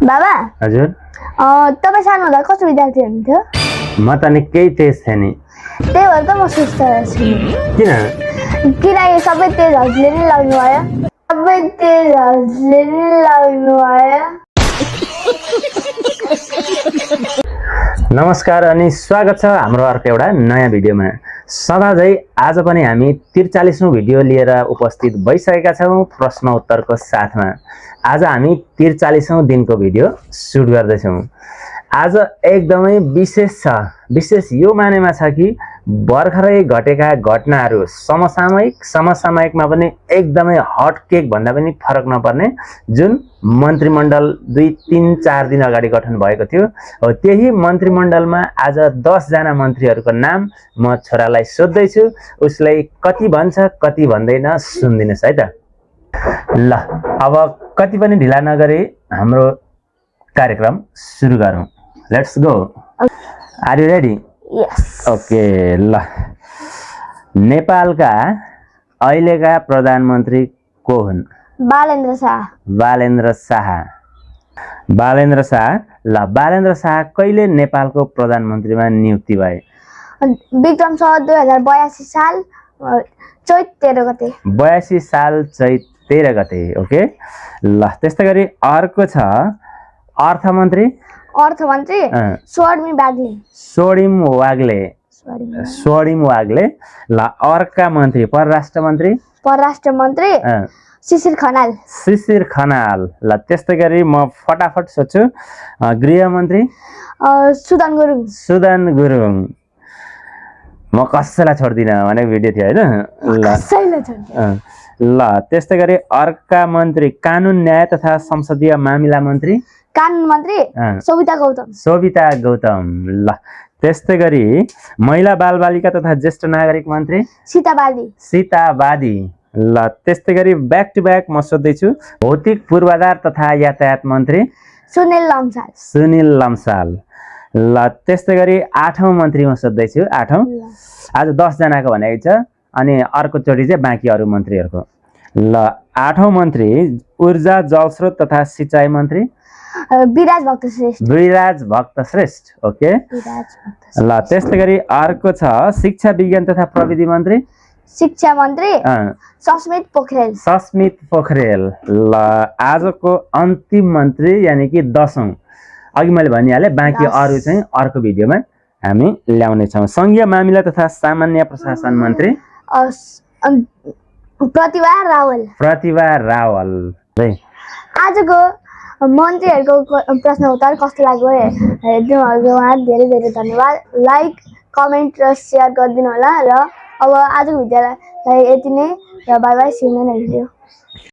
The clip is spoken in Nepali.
बाबा हजुर तपाईँ सानो हुँदा कस्तो विद्यार्थी हुनुहुन्थ्यो? म त निकै तेज थिएँ नि। त्यही भएर त म सुस्त छु। किन? किनकि सबै तेज हजुरले नै लाग्नु भयो। सबै तेज हजुरले नै लाग्नु भयो। नमस्कार अनि स्वागत छ हाम्रो अर्को एउटा नयाँ भिडियोमा। सधैँ आज पनि हामी 43औं भिडियो लिएर उपस्थित भइसकेका छौँ प्रश्न उत्तरको साथमा। आज हामी 43औं दिनको भिडियो सुट गर्दैछौँ। आज एकदमै विशेष छ। विशेष यो मानेमा छ कि भर्खरै घटेका घटनाहरू समसामयिकमा पनि एकदमै हट केक भन्दा पनि फरक नपर्ने जुन मन्त्रीमण्डल 2-3-4 दिन अगाडि गठन भएको थियो, हो त्यही मन्त्रीमण्डलमा आज 10 जना मन्त्रीहरूको नाम म छोरालाई सोध्दैछु। उसलाई कति भन्छ कति भन्दैन सुन्दिनुस् है त। ल अब कति पनि ढिला नगरी हाम्रो कार्यक्रम सुरु गरौँ। Let's go. Are you ready? Yes. Okay. ल नेपालका अहिलेका प्रधानमन्त्री को हुन्? बालेन्द्र शाह। बालेन्द्र शाह। बालेन्द्र शाह। ल बालेन्द्र शाह कहिले नेपालको प्रधानमन्त्रीमा नियुक्ति भए? विक्रम सम्वत 2082 साल चैत 13 गते। 82 साल चैत 13 गते। ओके। ल त्यस्तै गरी अर्को छ अर्थमन्त्री। अर्थमन्त्री स्वर्णिम वाग्ले। स्वर्णिम वाग्ले। स्वर्णिम वाग्ले। ल अर्का मन्त्री परराष्ट्र मन्त्री। परराष्ट्र मन्त्री शिशिर खनाल। शिशिर खनाल। ल त्यस्तै गरी म फटाफट सोध्छु गृहमन्त्री। सुदन गुरुङ। सुदन गुरुङ। म कसैलाई छोड्दिनँ भनेको भिडियो थियो होइन? ल त्यस्तै गरी अर्का मन्त्री कानुन न्याय तथा संसदीय मामिला मन्त्री। कानुन मन्त्री सोभिता गौतम। सोभिता गौतम। ल त्यस्तै गरी महिला बालबालिका तथा ज्येष्ठ नागरिक मन्त्री सीता बादी। सीता बादी। ल त्यस्तै गरी ब्याक टु ब्याक म सोध्दैछु भौतिक पूर्वाधार तथा यातायात मन्त्री सुनिल लम्साल। सुनिल लम्साल। ल त्यस्तै गरी 8औं मन्त्री म सोध्दैछु। 8औं आज 10 जनाको भनेको छ अनि अर्कोचोटि चाहिँ बाँकी अरू मन्त्रीहरूको। ल 8औं मन्त्री ऊर्जा जलस्रोत तथा सिँचाइ मन्त्री विराज भक्त श्रेष्ठ। विराज भक्त श्रेष्ठ। ओके। ल त्यस्तै गरी अर्को छ शिक्षा विज्ञान तथा प्रविधि मन्त्री शिक्षा मन्त्री सस्मित पोखरेल। सस्मित पोखरेल। ल आजको अन्तिम मन्त्री यानि कि 10औं, अघि मैले भनिहालेँ बाँकी अरू चाहिँ अर्को भिडियोमा हामी ल्याउने छौँ। सङ्घीय मामिला तथा सामान्य प्रशासन मन्त्री प्रतिभा रावल। प्रतिभा रावल। आजको मन्त्रीहरूको प्रश्न उत्तर कस्तो लाग्यो हेरिदिनुभयो धेरै धेरै धन्यवाद। लाइक कमेन्ट र सेयर गरिदिनु होला। र अब आजको भिडियोलाई यति नै र bye bye. See you in the next video.